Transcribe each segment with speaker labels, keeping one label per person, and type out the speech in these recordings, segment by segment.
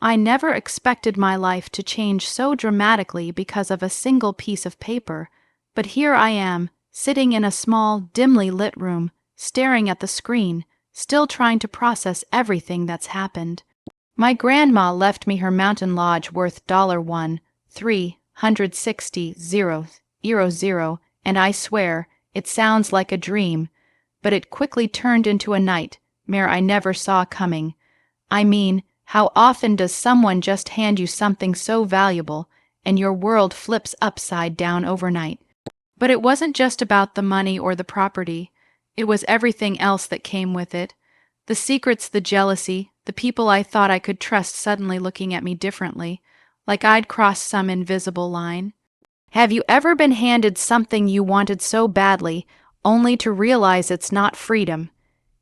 Speaker 1: I never expected my life to change so dramatically because of a single piece of paper, but here I am, sitting in a small, dimly lit room, staring at the screen, still trying to process everything that's happened. My grandma left me her mountain lodge worth $1,360,000, and I swear, it sounds like a dream, but it quickly turned into a nightmare I never saw coming. I mean, how often does someone just hand you something so valuable and your world flips upside down overnight? But it wasn't just about the money or the property. It was everything else that came with it. The secrets, the jealousy, the people I thought I could trust suddenly looking at me differently, like I'd crossed some invisible line. Have you ever been handed something you wanted so badly, only to realize it's not freedom?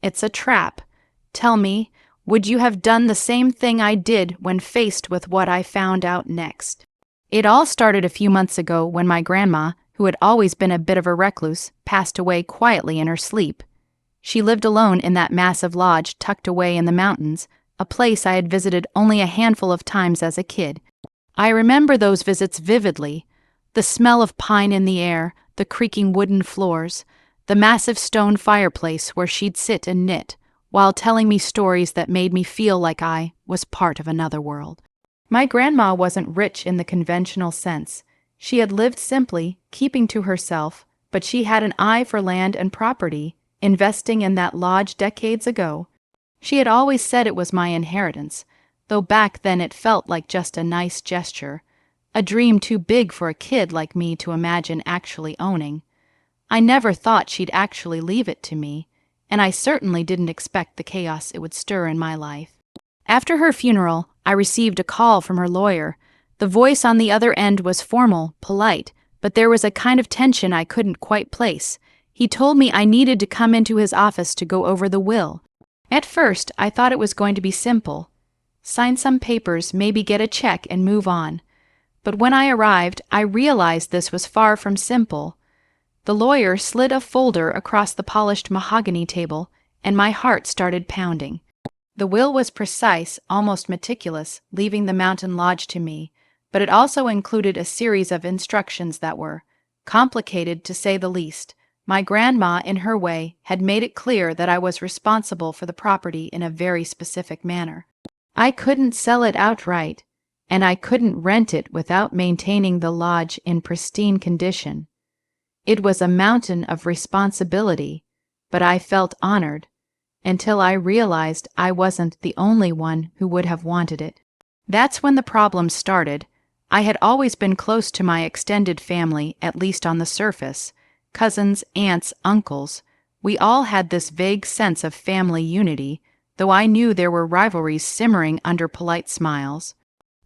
Speaker 1: It's a trap. Tell me, would you have done the same thing I did when faced with what I found out next? It all started a few months ago when my grandma, who had always been a bit of a recluse, passed away quietly in her sleep. She lived alone in that massive lodge tucked away in the mountains, a place I had visited only a handful of times as a kid. I remember those visits vividly. The smell of pine in the air, the creaking wooden floors, the massive stone fireplace where she'd sit and knit, while telling me stories that made me feel like I was part of another world. My grandma wasn't rich in the conventional sense. She had lived simply, keeping to herself, but she had an eye for land and property, investing in that lodge decades ago. She had always said it was my inheritance, though back then it felt like just a nice gesture, a dream too big for a kid like me to imagine actually owning. I never thought she'd actually leave it to me, and I certainly didn't expect the chaos it would stir in my life. After her funeral, I received a call from her lawyer. The voice on the other end was formal, polite, but there was a kind of tension I couldn't quite place. He told me I needed to come into his office to go over the will. At first, I thought it was going to be simple. Sign some papers, maybe get a check, and move on. But when I arrived, I realized this was far from simple. The lawyer slid a folder across the polished mahogany table, and my heart started pounding. The will was precise, almost meticulous, leaving the mountain lodge to me, but it also included a series of instructions that were complicated, to say the least. My grandma, in her way, had made it clear that I was responsible for the property in a very specific manner. I couldn't sell it outright, and I couldn't rent it without maintaining the lodge in pristine condition. It was a mountain of responsibility, but I felt honored, until I realized I wasn't the only one who would have wanted it. That's when the problem started. I had always been close to my extended family, at least on the surface. Cousins, aunts, uncles. We all had this vague sense of family unity, though I knew there were rivalries simmering under polite smiles.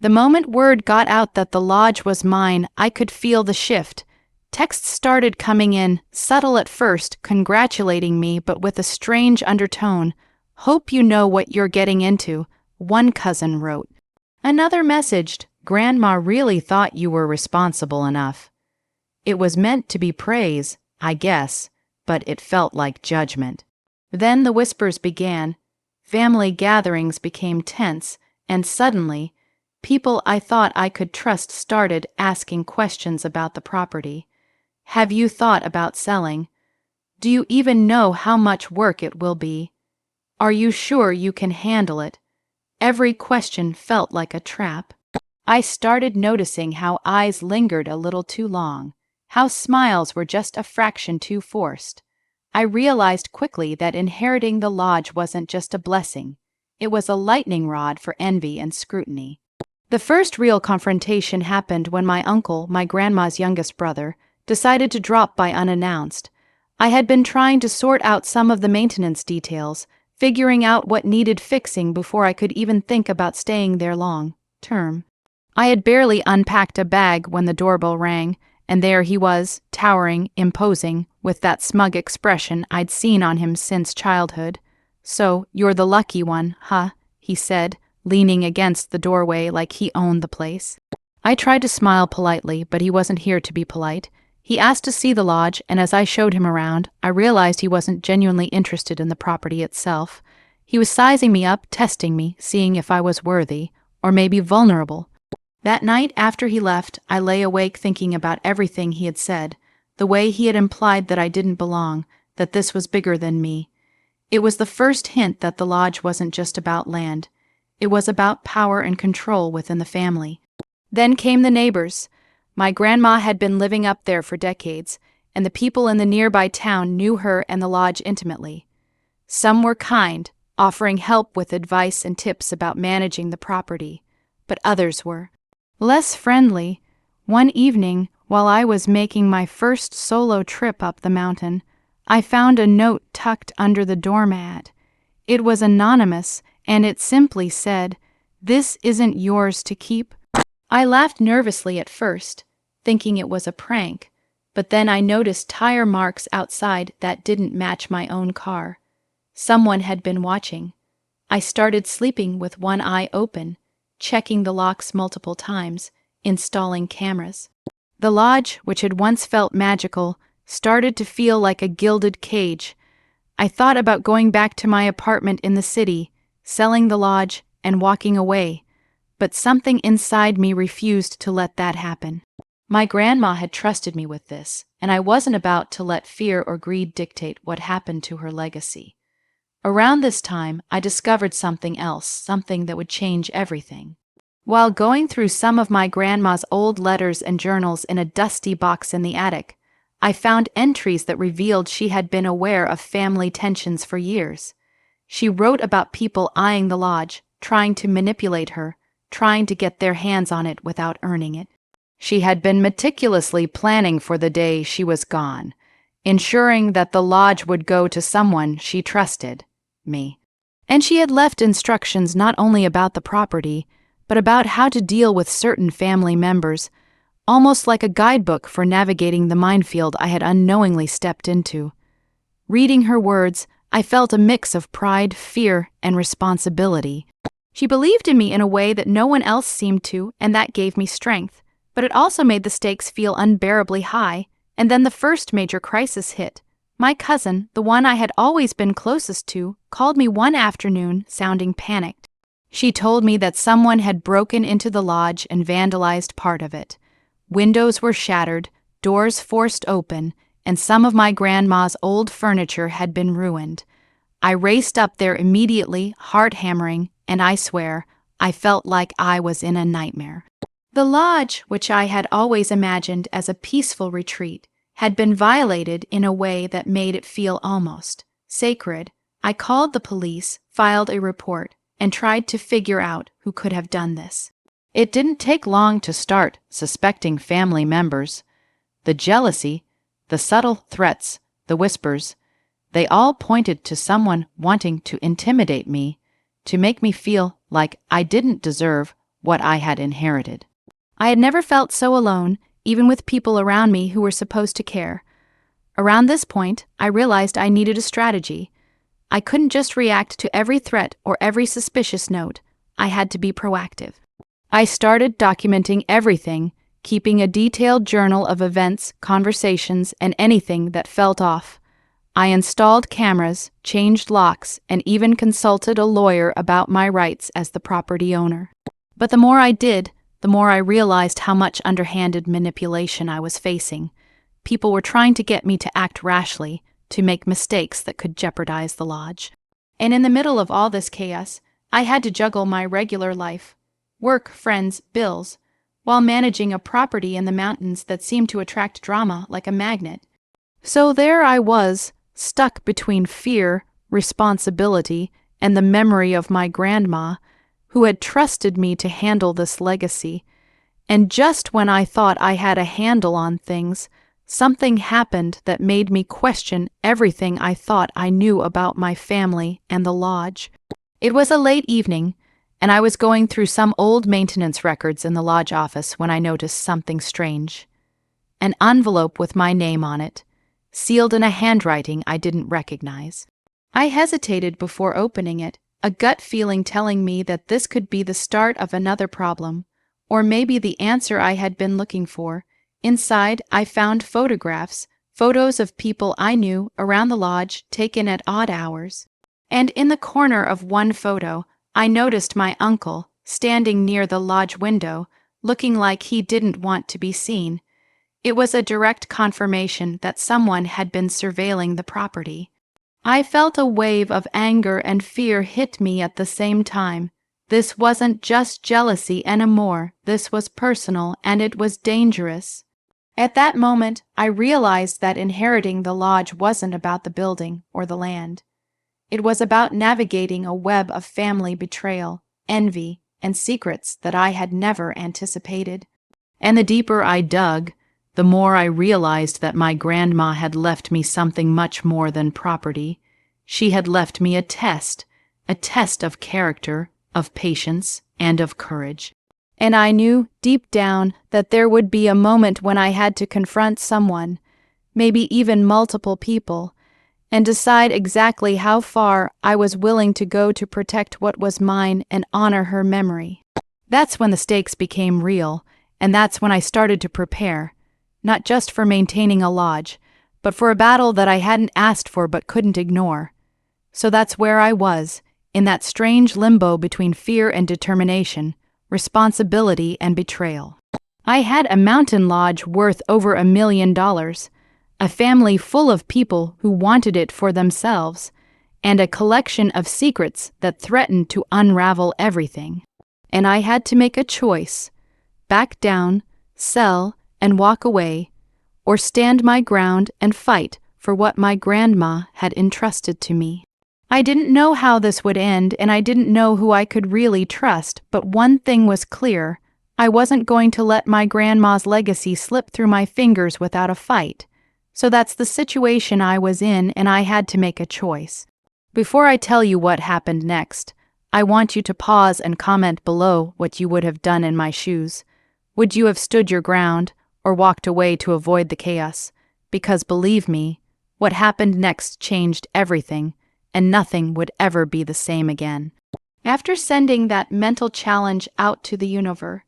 Speaker 1: The moment word got out that the lodge was mine, I could feel the shift. Texts started coming in, subtle at first, congratulating me, but with a strange undertone. "Hope you know what you're getting into," one cousin wrote. Another messaged, "Grandma really thought you were responsible enough." It was meant to be praise, I guess, but it felt like judgment. Then the whispers began. Family gatherings became tense, and suddenly, people I thought I could trust started asking questions about the property. Have you thought about selling? Do you even know how much work it will be? Are you sure you can handle it? Every question felt like a trap. I started noticing how eyes lingered a little too long, how smiles were just a fraction too forced. I realized quickly that inheriting the lodge wasn't just a blessing. It was a lightning rod for envy and scrutiny. The first real confrontation happened when my uncle, my grandma's youngest brother, decided to drop by unannounced. I had been trying to sort out some of the maintenance details, figuring out what needed fixing before I could even think about staying there long term. I had barely unpacked a bag when the doorbell rang, and there he was, towering, imposing, with that smug expression I'd seen on him since childhood. "So, you're the lucky one, huh?" he said, leaning against the doorway like he owned the place. I tried to smile politely, but he wasn't here to be polite. He asked to see the lodge, and as I showed him around, I realized he wasn't genuinely interested in the property itself. He was sizing me up, testing me, seeing if I was worthy, or maybe vulnerable. That night after he left, I lay awake thinking about everything he had said, the way he had implied that I didn't belong, that this was bigger than me. It was the first hint that the lodge wasn't just about land. It was about power and control within the family. Then came the neighbors. My grandma had been living up there for decades, and the people in the nearby town knew her and the lodge intimately. Some were kind, offering help with advice and tips about managing the property, but others were less friendly. One evening, while I was making my first solo trip up the mountain, I found a note tucked under the doormat. It was anonymous, and it simply said, "This isn't yours to keep." I laughed nervously at first, thinking it was a prank, but then I noticed tire marks outside that didn't match my own car. Someone had been watching. I started sleeping with one eye open, checking the locks multiple times, installing cameras. The lodge, which had once felt magical, started to feel like a gilded cage. I thought about going back to my apartment in the city, selling the lodge, and walking away, but something inside me refused to let that happen. My grandma had trusted me with this, and I wasn't about to let fear or greed dictate what happened to her legacy. Around this time, I discovered something else, something that would change everything. While going through some of my grandma's old letters and journals in a dusty box in the attic, I found entries that revealed she had been aware of family tensions for years. She wrote about people eyeing the lodge, trying to manipulate her, trying to get their hands on it without earning it. She had been meticulously planning for the day she was gone, ensuring that the lodge would go to someone she trusted, me. And she had left instructions not only about the property, but about how to deal with certain family members, almost like a guidebook for navigating the minefield I had unknowingly stepped into. Reading her words, I felt a mix of pride, fear, and responsibility. She believed in me in a way that no one else seemed to, and that gave me strength. But it also made the stakes feel unbearably high, and then the first major crisis hit. My cousin, the one I had always been closest to, called me one afternoon, sounding panicked. She told me that someone had broken into the lodge and vandalized part of it. Windows were shattered, doors forced open, and some of my grandma's old furniture had been ruined. I raced up there immediately, heart hammering, and I swear, I felt like I was in a nightmare. The lodge, which I had always imagined as a peaceful retreat, had been violated in a way that made it feel almost sacred. I called the police, filed a report, and tried to figure out who could have done this. It didn't take long to start suspecting family members. The jealousy, the subtle threats, the whispers, they all pointed to someone wanting to intimidate me, to make me feel like I didn't deserve what I had inherited. I had never felt so alone, even with people around me who were supposed to care. Around this point, I realized I needed a strategy. I couldn't just react to every threat or every suspicious note. I had to be proactive. I started documenting everything, keeping a detailed journal of events, conversations, and anything that felt off. I installed cameras, changed locks, and even consulted a lawyer about my rights as the property owner. But the more I did, the more I realized how much underhanded manipulation I was facing. People were trying to get me to act rashly, to make mistakes that could jeopardize the lodge. And in the middle of all this chaos, I had to juggle my regular life, work, friends, bills, while managing a property in the mountains that seemed to attract drama like a magnet. So there I was, stuck between fear, responsibility, and the memory of my grandma, who had trusted me to handle this legacy. And just when I thought I had a handle on things, something happened that made me question everything I thought I knew about my family and the lodge. It was a late evening, and I was going through some old maintenance records in the lodge office when I noticed something strange. An envelope with my name on it, sealed in a handwriting I didn't recognize. I hesitated before opening it, a gut feeling telling me that this could be the start of another problem, or maybe the answer I had been looking for. Inside, I found photographs, photos of people I knew around the lodge taken at odd hours. And in the corner of one photo, I noticed my uncle, standing near the lodge window, looking like he didn't want to be seen. It was a direct confirmation that someone had been surveilling the property. I felt a wave of anger and fear hit me at the same time. This wasn't just jealousy anymore, this was personal and it was dangerous. At that moment, I realized that inheriting the lodge wasn't about the building or the land. It was about navigating a web of family betrayal, envy, and secrets that I had never anticipated. And the deeper I dug, the more I realized that my grandma had left me something much more than property. She had left me a test of character, of patience, and of courage. And I knew, deep down, that there would be a moment when I had to confront someone, maybe even multiple people, and decide exactly how far I was willing to go to protect what was mine and honor her memory. That's when the stakes became real, and that's when I started to prepare, not just for maintaining a lodge, but for a battle that I hadn't asked for but couldn't ignore. So that's where I was, in that strange limbo between fear and determination, responsibility and betrayal. I had a mountain lodge worth over $1 million, a family full of people who wanted it for themselves, and a collection of secrets that threatened to unravel everything. And I had to make a choice: back down, sell, and walk away, or stand my ground and fight for what my grandma had entrusted to me. I didn't know how this would end, and I didn't know who I could really trust, but one thing was clear: I wasn't going to let my grandma's legacy slip through my fingers without a fight. So that's the situation I was in, and I had to make a choice. Before I tell you what happened next, I want you to pause and comment below what you would have done in my shoes. Would you have stood your ground, or walked away to avoid the chaos? Because believe me, what happened next changed everything, and nothing would ever be the same again. After sending that mental challenge out to the universe,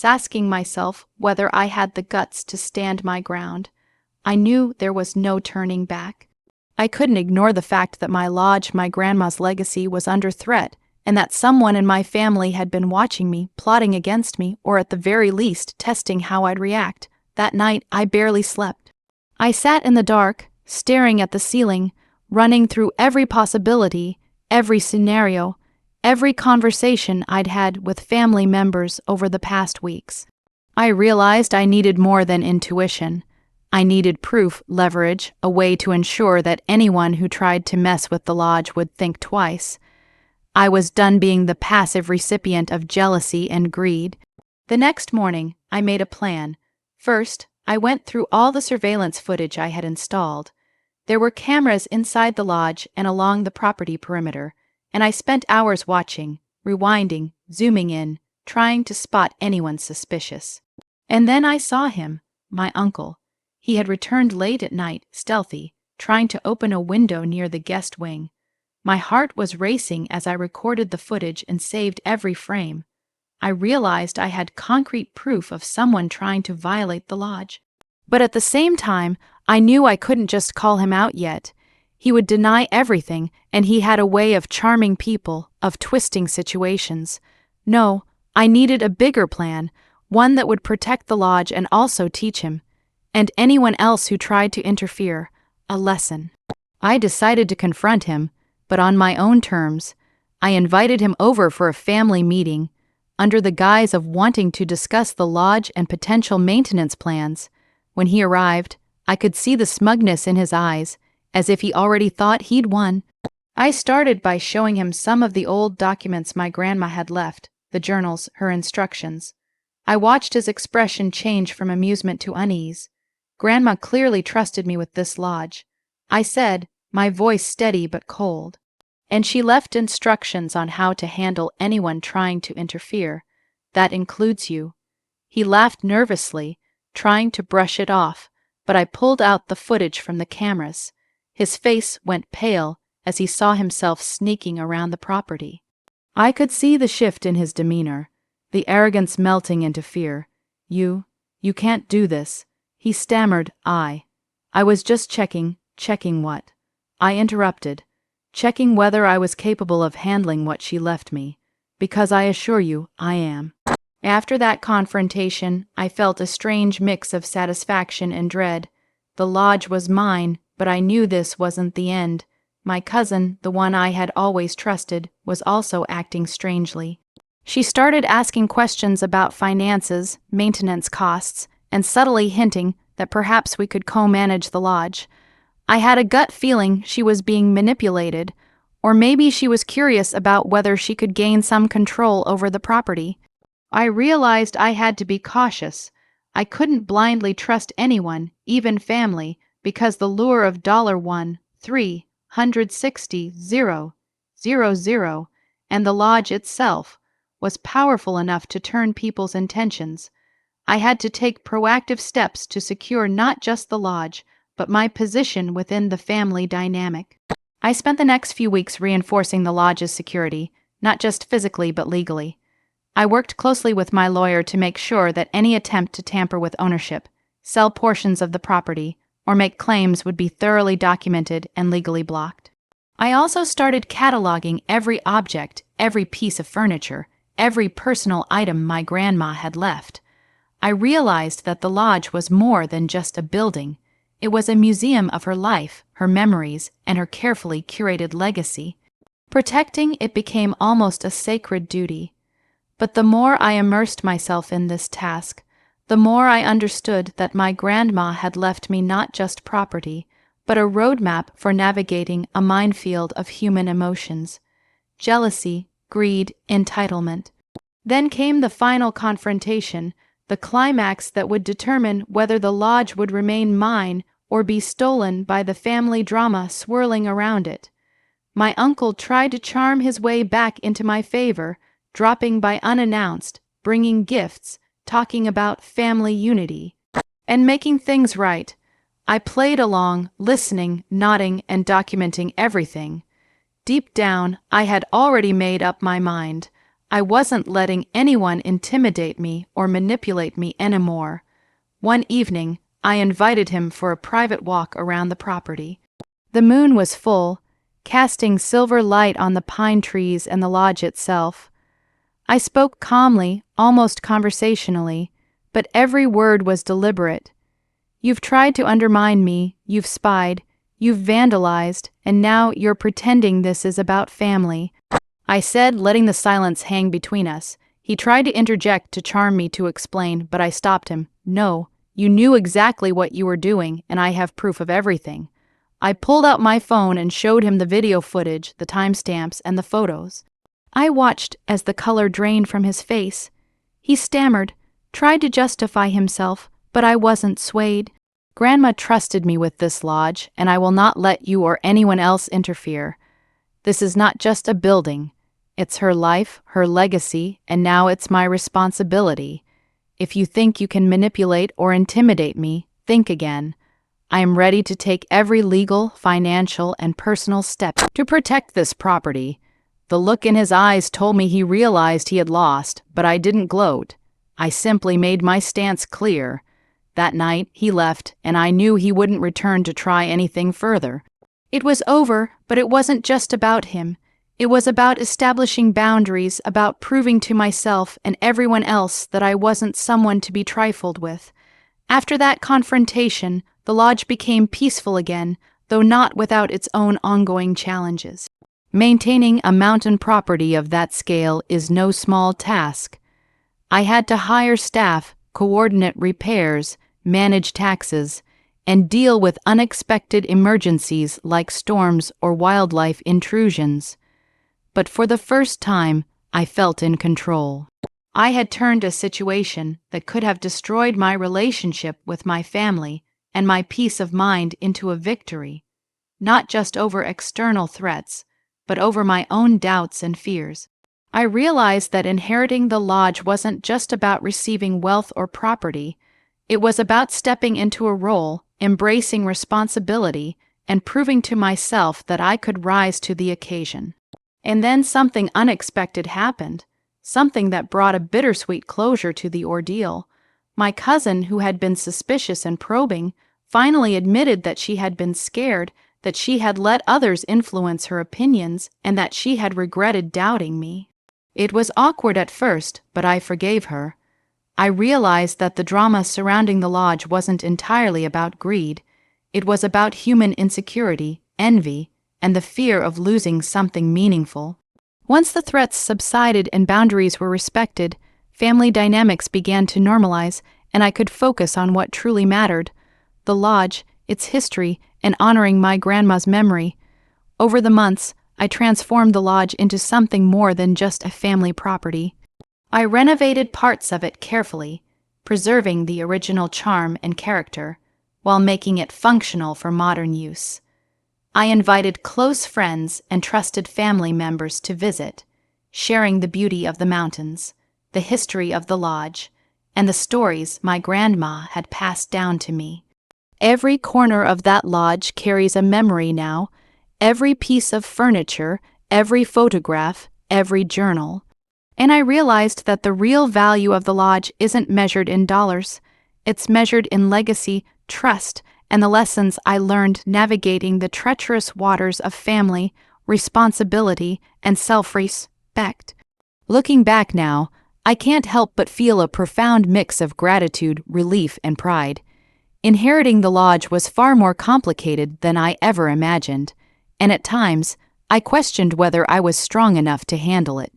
Speaker 1: asking myself whether I had the guts to stand my ground, I knew there was no turning back. I couldn't ignore the fact that my lodge, my grandma's legacy, was under threat, and that someone in my family had been watching me, plotting against me, or at the very least testing how I'd react. That night, I barely slept. I sat in the dark, staring at the ceiling, running through every possibility, every scenario, every conversation I'd had with family members over the past weeks. I realized I needed more than intuition. I needed proof, leverage, a way to ensure that anyone who tried to mess with the lodge would think twice. I was done being the passive recipient of jealousy and greed. The next morning, I made a plan. First, I went through all the surveillance footage I had installed. There were cameras inside the lodge and along the property perimeter, and I spent hours watching, rewinding, zooming in, trying to spot anyone suspicious. And then I saw him, my uncle. He had returned late at night, stealthy, trying to open a window near the guest wing. My heart was racing as I recorded the footage and saved every frame. I realized I had concrete proof of someone trying to violate the lodge. But at the same time, I knew I couldn't just call him out yet. He would deny everything, and he had a way of charming people, of twisting situations. No, I needed a bigger plan, one that would protect the lodge and also teach him, and anyone else who tried to interfere, a lesson. I decided to confront him, but on my own terms. I invited him over for a family meeting, under the guise of wanting to discuss the lodge and potential maintenance plans. When he arrived, I could see the smugness in his eyes, as if he already thought he'd won. I started by showing him some of the old documents my grandma had left, the journals, her instructions. I watched his expression change from amusement to unease. Grandma clearly trusted me with this lodge. I said, my voice steady but cold. And she left instructions on how to handle anyone trying to interfere. That includes you. He laughed nervously, trying to brush it off, but I pulled out the footage from the cameras. His face went pale as he saw himself sneaking around the property. I could see the shift in his demeanor, the arrogance melting into fear. You can't do this. He stammered, I was just checking what? I interrupted. Checking whether I was capable of handling what she left me. because I assure you I am." After that confrontation, I felt a strange mix of satisfaction and dread. The lodge was mine, but I knew this wasn't the end. My cousin, the one I had always trusted, was also acting strangely. She started asking questions about finances, maintenance costs, and subtly hinting that perhaps we could co-manage the lodge. I had a gut feeling she was being manipulated, or maybe she was curious about whether she could gain some control over the property. I realized I had to be cautious. I couldn't blindly trust anyone, even family, because the lure of $1,360,000 and the lodge itself was powerful enough to turn people's intentions. I had to take proactive steps to secure not just the lodge, but my position within the family dynamic. I spent the next few weeks reinforcing the lodge's security, not just physically but legally. I worked closely with my lawyer to make sure that any attempt to tamper with ownership, sell portions of the property, or make claims would be thoroughly documented and legally blocked. I also started cataloging every object, every piece of furniture, every personal item my grandma had left. I realized that the lodge was more than just a building. It was a museum of her life, her memories, and her carefully curated legacy. Protecting it became almost a sacred duty. But the more I immersed myself in this task, the more I understood that my grandma had left me not just property, but a roadmap for navigating a minefield of human emotions: jealousy, greed, entitlement. Then came the final confrontation, the climax that would determine whether the lodge would remain mine or be stolen by the family drama swirling around it. My uncle tried to charm his way back into my favor, dropping by unannounced, bringing gifts, talking about family unity, and making things right. I played along, listening, nodding, and documenting everything. Deep down, I had already made up my mind. I wasn't letting anyone intimidate me or manipulate me anymore. One evening, I invited him for a private walk around the property. The moon was full, casting silver light on the pine trees and the lodge itself. I spoke calmly, almost conversationally, but every word was deliberate. "You've tried to undermine me, you've spied, you've vandalized, and now you're pretending this is about family," I said, letting the silence hang between us. He tried to interject to charm me to explain, but I stopped him. "No, you knew exactly what you were doing, and I have proof of everything." I pulled out my phone and showed him the video footage, the timestamps, and the photos. I watched as the color drained from his face. He stammered, tried to justify himself, but I wasn't swayed. "Grandma trusted me with this lodge, and I will not let you or anyone else interfere. This is not just a building. It's her life, her legacy, and now it's my responsibility. If you think you can manipulate or intimidate me, think again. I am ready to take every legal, financial, and personal step to protect this property." The look in his eyes told me he realized he had lost, but I didn't gloat. I simply made my stance clear. That night, he left, and I knew he wouldn't return to try anything further. It was over, but it wasn't just about him. It was about establishing boundaries, about proving to myself and everyone else that I wasn't someone to be trifled with. After that confrontation, the lodge became peaceful again, though not without its own ongoing challenges. Maintaining a mountain property of that scale is no small task. I had to hire staff, coordinate repairs, manage taxes, and deal with unexpected emergencies like storms or wildlife intrusions. But for the first time, I felt in control. I had turned a situation that could have destroyed my relationship with my family and my peace of mind into a victory, not just over external threats, but over my own doubts and fears. I realized that inheriting the lodge wasn't just about receiving wealth or property. It was about stepping into a role, embracing responsibility, and proving to myself that I could rise to the occasion. And then something unexpected happened, something that brought a bittersweet closure to the ordeal. My cousin, who had been suspicious and probing, finally admitted that she had been scared, that she had let others influence her opinions, and that she had regretted doubting me. It was awkward at first, but I forgave her. I realized that the drama surrounding the lodge wasn't entirely about greed. It was about human insecurity, envy, and the fear of losing something meaningful. Once the threats subsided and boundaries were respected, family dynamics began to normalize, and I could focus on what truly mattered: the lodge, its history, and honoring my grandma's memory. Over the months, I transformed the lodge into something more than just a family property. I renovated parts of it carefully, preserving the original charm and character, while making it functional for modern use. I invited close friends and trusted family members to visit, sharing the beauty of the mountains, the history of the lodge, and the stories my grandma had passed down to me. Every corner of that lodge carries a memory now, every piece of furniture, every photograph, every journal. And I realized that the real value of the lodge isn't measured in dollars. It's measured in legacy, trust, and the lessons I learned navigating the treacherous waters of family, responsibility, and self-respect. Looking back now, I can't help but feel a profound mix of gratitude, relief, and pride. Inheriting the lodge was far more complicated than I ever imagined, and at times, I questioned whether I was strong enough to handle it.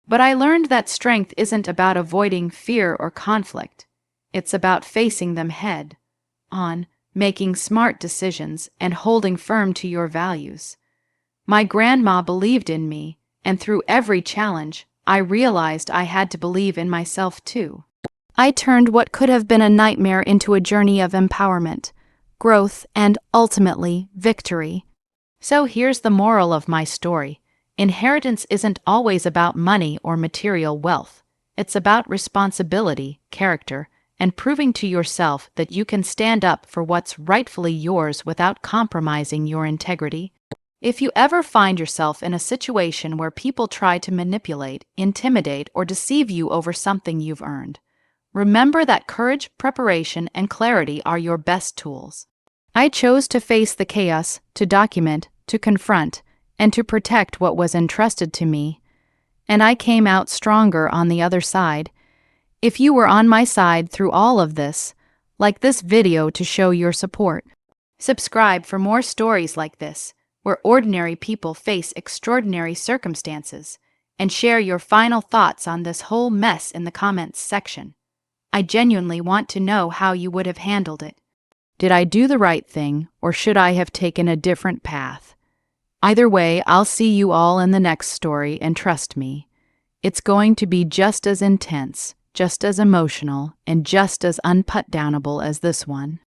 Speaker 1: But I learned that strength isn't about avoiding fear or conflict. It's about facing them head on, making smart decisions, and holding firm to your values. My grandma believed in me, and through every challenge, I realized I had to believe in myself too. I turned what could have been a nightmare into a journey of empowerment, growth, and ultimately, victory. So here's the moral of my story. Inheritance isn't always about money or material wealth. It's about responsibility, character, and proving to yourself that you can stand up for what's rightfully yours without compromising your integrity. If you ever find yourself in a situation where people try to manipulate, intimidate, or deceive you over something you've earned, remember that courage, preparation, and clarity are your best tools. I chose to face the chaos, to document, to confront, and to protect what was entrusted to me. And I came out stronger on the other side. If you were on my side through all of this, like this video to show your support. Subscribe for more stories like this, where ordinary people face extraordinary circumstances, and share your final thoughts on this whole mess in the comments section. I genuinely want to know how you would have handled it. Did I do the right thing, or should I have taken a different path? Either way, I'll see you all in the next story, and trust me, it's going to be just as intense, just as emotional, and just as unputdownable as this one.